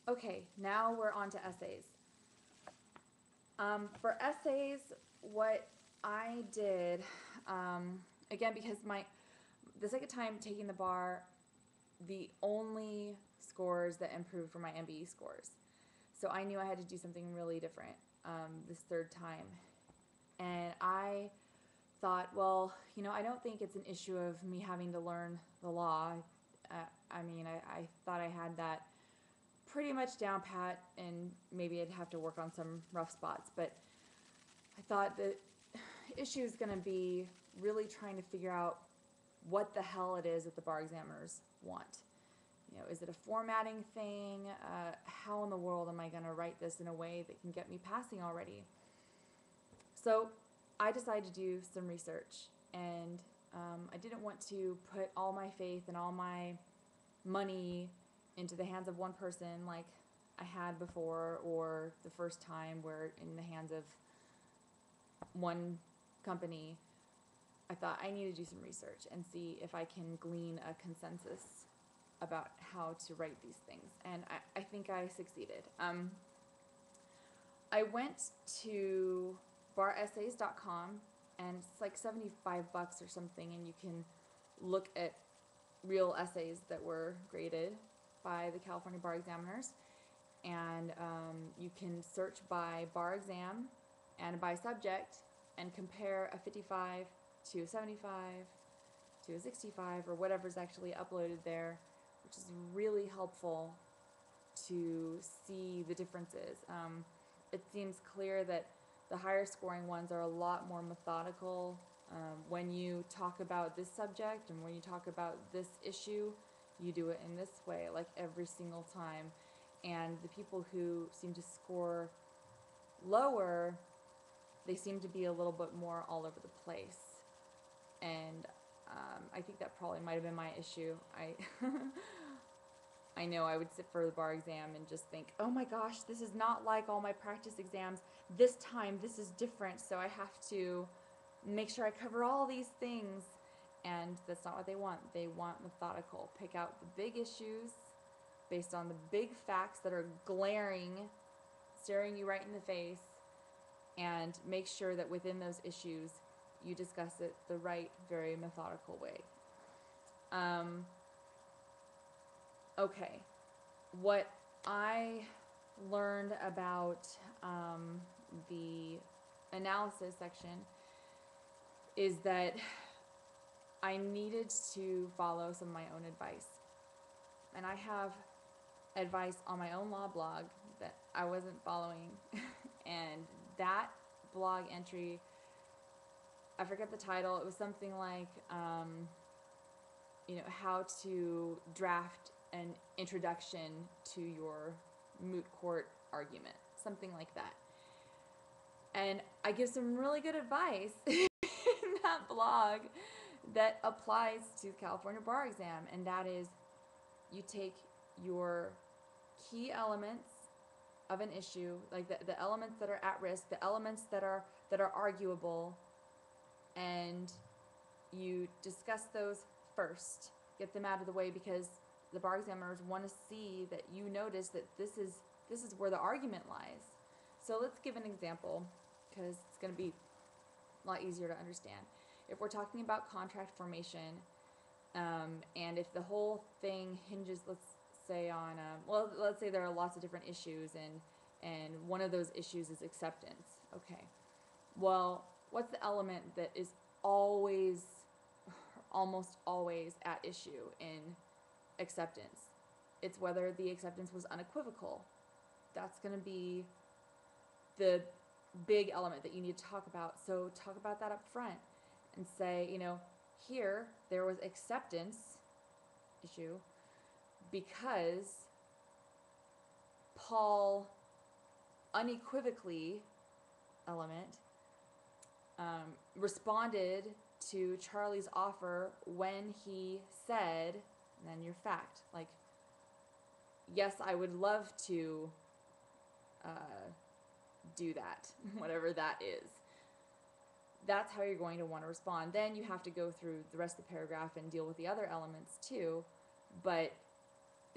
Okay, now we're on to essays. For essays, what I did, again, because the second time taking the bar, the only scores that improved were my MBE scores. So I knew I had to do something really different this third time. And I thought, well, I don't think it's an issue of me having to learn the law. I thought I had that pretty much down pat, and maybe I'd have to work on some rough spots. But I thought the issue is going to be really trying to figure out what the hell it is that the bar examiners want. Is it a formatting thing? How in the world am I going to write this in a way that can get me passing already? So I decided to do some research, and I didn't want to put all my faith and all my money into the hands of one person like I had before, or the first time where in the hands of one company. I thought I need to do some research and see if I can glean a consensus about how to write these things. And I think I succeeded. I went to baressays.com, and it's like $75 or something, and you can look at real essays that were graded by the California bar examiners. And you can search by bar exam and by subject and compare a 55 to a 75 to a 65 or whatever's actually uploaded there, which is really helpful to see the differences. It seems clear that the higher scoring ones are a lot more methodical. When you talk about this subject and when you talk about this issue, you do it in this way, like every single time. And the people who seem to score lower, they seem to be a little bit more all over the place. And I think that probably might have been my issue. I know I would sit for the bar exam and just think, oh my gosh, this is not like all my practice exams. This time, this is different, so I have to make sure I cover all these things. And that's not what they want. They want methodical. Pick out the big issues based on the big facts that are glaring, staring you right in the face, and make sure that within those issues you discuss it the right, very methodical way. Okay, what I learned about the analysis section is that I needed to follow some of my own advice. And I have advice on my own law blog that I wasn't following. And that blog entry, I forget the title, it was something like, how to draft an introduction to your moot court argument, something like that. And I give some really good advice in that blog that applies to the California bar exam, and that is you take your key elements of an issue, like the elements that are at risk, the elements that are arguable, and you discuss those first. Get them out of the way, because the bar examiners want to see that you notice that this is where the argument lies. So let's give an example, because it's going to be a lot easier to understand. If we're talking about contract formation, and if the whole thing hinges, let's say on, let's say there are lots of different issues, and one of those issues is acceptance. Okay, well, what's the element that is always, almost always at issue in acceptance? It's whether the acceptance was unequivocal. That's going to be the big element that you need to talk about. So talk about that up front and say, here there was acceptance issue because Paul unequivocally element responded to Charlie's offer when he said, and then your fact, like, yes, I would love to do that, whatever that is. That's how you're going to want to respond. Then you have to go through the rest of the paragraph and deal with the other elements too. But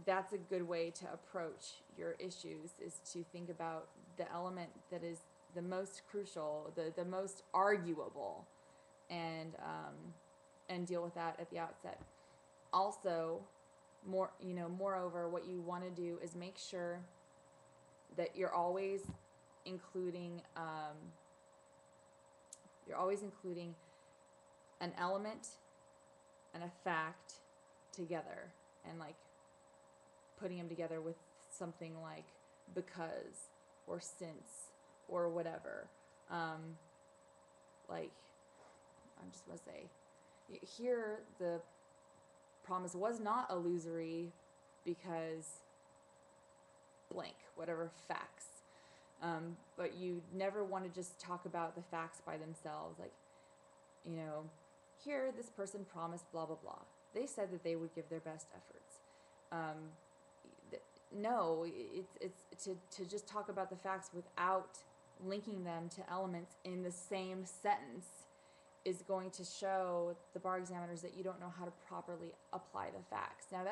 that's a good way to approach your issues, is to think about the element that is the most crucial, the most arguable, and deal with that at the outset. Also, moreover, what you want to do is make sure that including you're always including an element and a fact together, and like putting them together with something like because or since or whatever. Like, I'm just going to say, here the promise was not illusory because blank, whatever facts. But you never want to just talk about the facts by themselves. Like, here this person promised blah, blah, blah. They said that they would give their best efforts. No, it's to just talk about the facts without linking them to elements in the same sentence is going to show the bar examiners that you don't know how to properly apply the facts. Now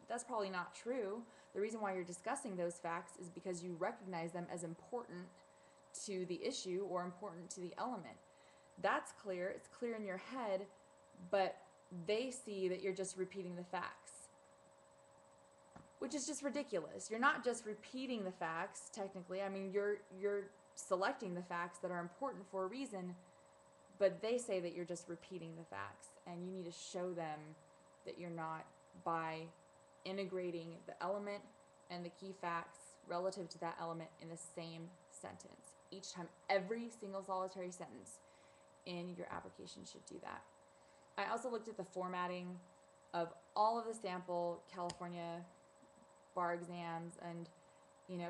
that's probably not true. The reason why you're discussing those facts is because you recognize them as important to the issue or important to the element. That's clear. It's clear in your head, but they see that you're just repeating the facts, which is just ridiculous. You're not just repeating the facts, technically. I mean, you're selecting the facts that are important for a reason, but they say that you're just repeating the facts, and you need to show them that you're not, by integrating the element and the key facts relative to that element in the same sentence. Each time, every single solitary sentence in your application should do that. I also looked at the formatting of all of the sample California bar exams, and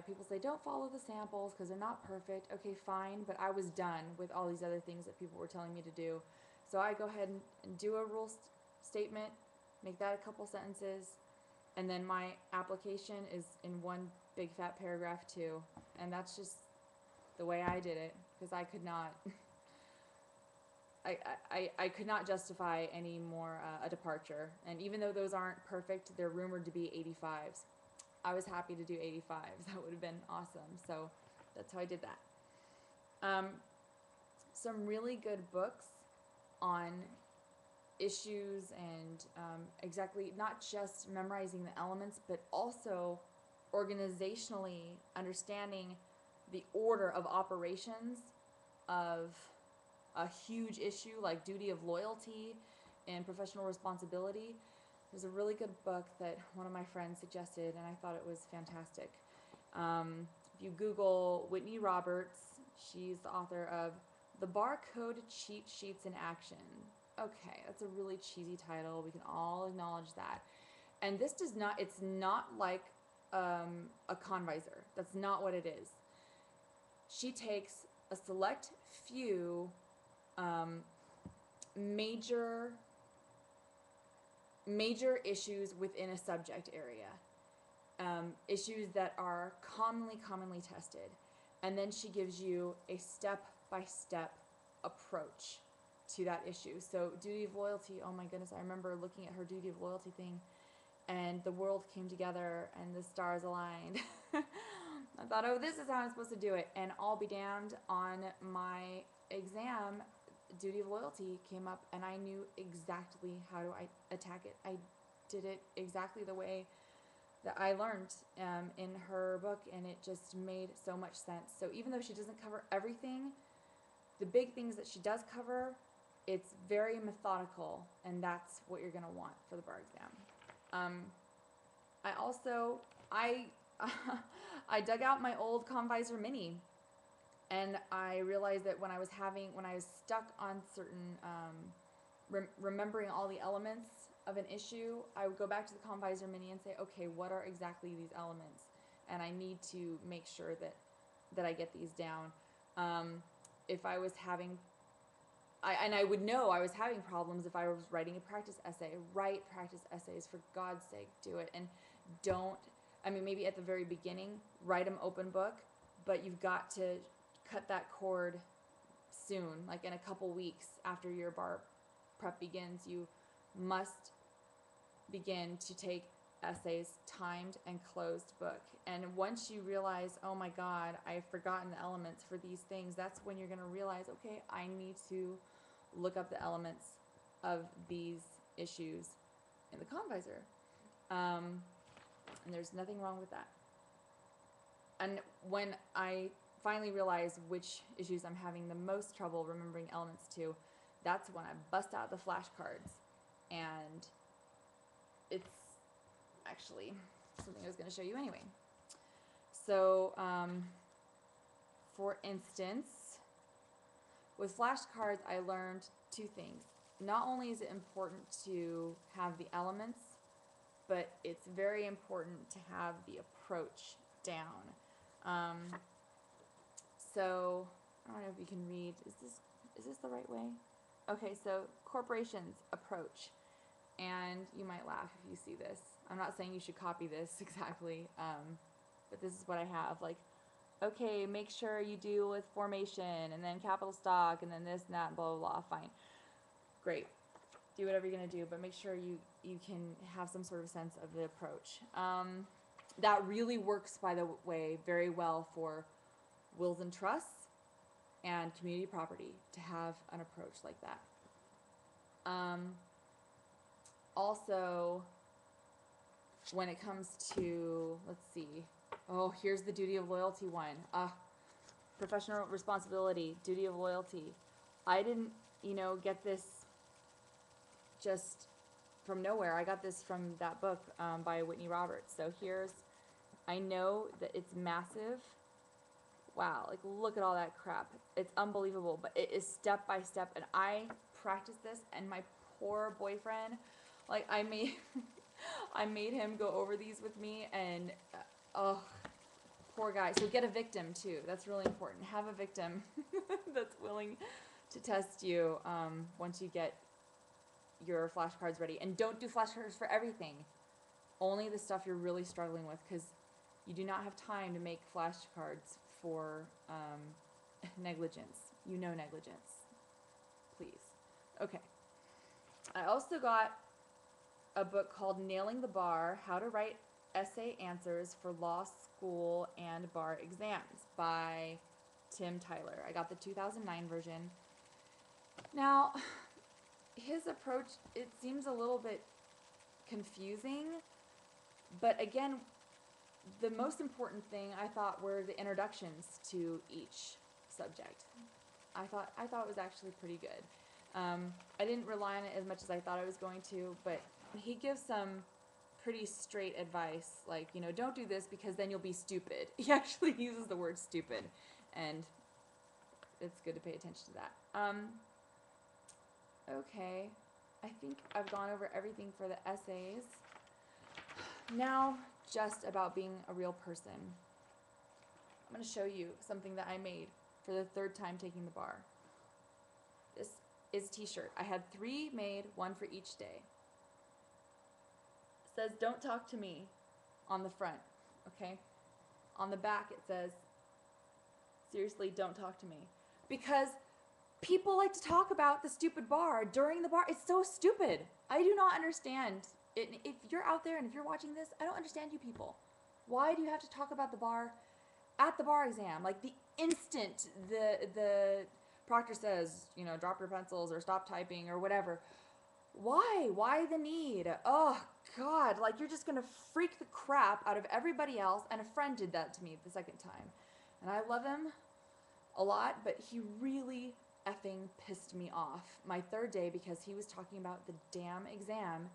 people say don't follow the samples because they're not perfect. Okay, fine, but I was done with all these other things that people were telling me to do. So I go ahead and do a rule statement, make that a couple sentences, and then my application is in one big fat paragraph too. And that's just the way I did it, because I could not I could not justify any more a departure. And even though those aren't perfect, they're rumored to be 85s. I was happy to do 85s. That would have been awesome. So that's how I did that. Some really good books on issues and exactly not just memorizing the elements, but also organizationally understanding the order of operations of a huge issue like duty of loyalty and professional responsibility. There's a really good book that one of my friends suggested, and I thought it was fantastic. If you Google Whitney Roberts, she's the author of The Barcode Cheat Sheets in Action. Okay, that's a really cheesy title. We can all acknowledge that. And this it's not like a convisor. That's not what it is. She takes a select few major issues within a subject area, issues that are commonly tested, and then she gives you a step-by-step approach to that issue. So duty of loyalty, oh my goodness, I remember looking at her duty of loyalty thing, and the world came together and the stars aligned. I thought, oh, this is how I'm supposed to do it. And I'll be damned, on my exam, duty of loyalty came up, and I knew exactly how to attack it. I did it exactly the way that I learned in her book, and it just made so much sense. So even though she doesn't cover everything, the big things that she does cover, it's very methodical, and that's what you're going to want for the bar exam. I dug out my old Convisor Mini, and I realized that when I was stuck on certain, remembering all the elements of an issue, I would go back to the Convisor Mini and say, okay, what are exactly these elements? And I need to make sure that I get these down. If I was having, I would know I was having problems if I was writing a practice essay. Write practice essays, for God's sake, do it. And maybe at the very beginning, write them open book, but you've got to cut that cord soon, like in a couple weeks after your bar prep begins. You must begin to take essays, timed and closed book. And once you realize, oh my God, I've forgotten the elements for these things, that's when you're going to realize, okay, I need to look up the elements of these issues in the convisor. And there's nothing wrong with that. And when I finally realize which issues I'm having the most trouble remembering elements to, that's when I bust out the flashcards. And it's actually something I was going to show you anyway. So, for instance, with flashcards, I learned two things. Not only is it important to have the elements, but it's very important to have the approach down. So, I don't know if you can read. Is this the right way? Okay, so corporations approach. And you might laugh if you see this. I'm not saying you should copy this exactly, but this is what I have. Like, okay, make sure you deal with formation, and then capital stock, and then this and that, blah, blah, blah. Fine. Great. Do whatever you're going to do, but make sure you can have some sort of sense of the approach. That really works, by the way, very well for wills and trusts and community property, to have an approach like that. Also, when it comes to, let's see, oh, here's the duty of loyalty one. Professional responsibility, duty of loyalty. I didn't, get this just from nowhere. I got this from that book by Whitney Roberts. So I know that it's massive. Wow, like look at all that crap. It's unbelievable, but it is step by step, and I practiced this, and my poor boyfriend, like I made him go over these with me, and oh, poor guy. So get a victim too. That's really important. Have a victim that's willing to test you once you get your flashcards ready. And don't do flashcards for everything. Only the stuff you're really struggling with, because you do not have time to make flashcards for negligence. Negligence. Please. Okay. I also got a book called Nailing the Bar, How to Write Essay Answers for Law School and Bar Exams by Tim Tyler. I got the 2009 version. Now, his approach, it seems a little bit confusing, but again, the most important thing I thought were the introductions to each subject. I thought it was actually pretty good. I didn't rely on it as much as I thought I was going to, but he gives some pretty straight advice, like, don't do this because then you'll be stupid. He actually uses the word stupid, and it's good to pay attention to that. Okay, I think I've gone over everything for the essays. Now, just about being a real person. I'm going to show you something that I made for the third time taking the bar. This is a t-shirt. I had 3 made, 1 for each day. It says, "Don't talk to me," on the front, okay? On the back it says, "Seriously, don't talk to me." Because people like to talk about the stupid bar during the bar. It's so stupid. I do not understand it. If you're out there and if you're watching this, I don't understand you people. Why do you have to talk about the bar at the bar exam? Like the instant the proctor says, drop your pencils or stop typing or whatever. Why? Why the need? Oh, God. Like, you're just going to freak the crap out of everybody else. And a friend did that to me the second time. And I love him a lot, but he really effing pissed me off my third day because he was talking about the damn exam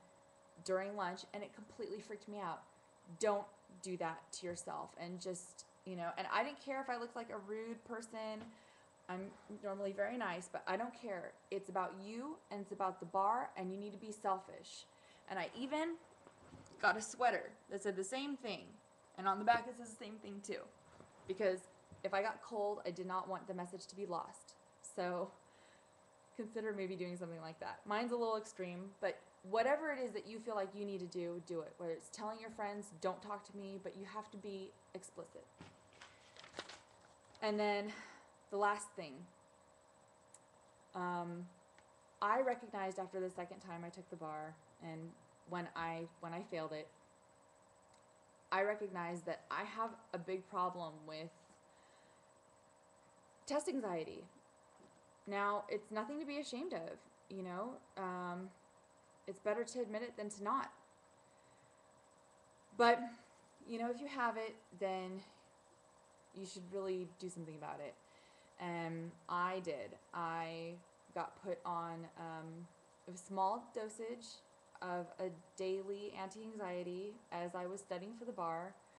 during lunch, and it completely freaked me out. Don't do that to yourself. And just, and I didn't care if I looked like a rude person. I'm normally very nice, but I don't care. It's about you, and it's about the bar, and you need to be selfish. And I even got a sweater that said the same thing, and on the back it says the same thing too, because if I got cold, I did not want the message to be lost. So consider maybe doing something like that. Mine's a little extreme, but whatever it is that you feel like you need to do, do it. Whether it's telling your friends, don't talk to me, but you have to be explicit. And then the last thing, I recognized after the second time I took the bar, and when I failed it, I recognize that I have a big problem with test anxiety. Now, it's nothing to be ashamed of, you know. It's better to admit it than to not. But, you know, if you have it, then you should really do something about it. And I did. I got put on a small dosage of a daily anti anxiety as I was studying for the bar.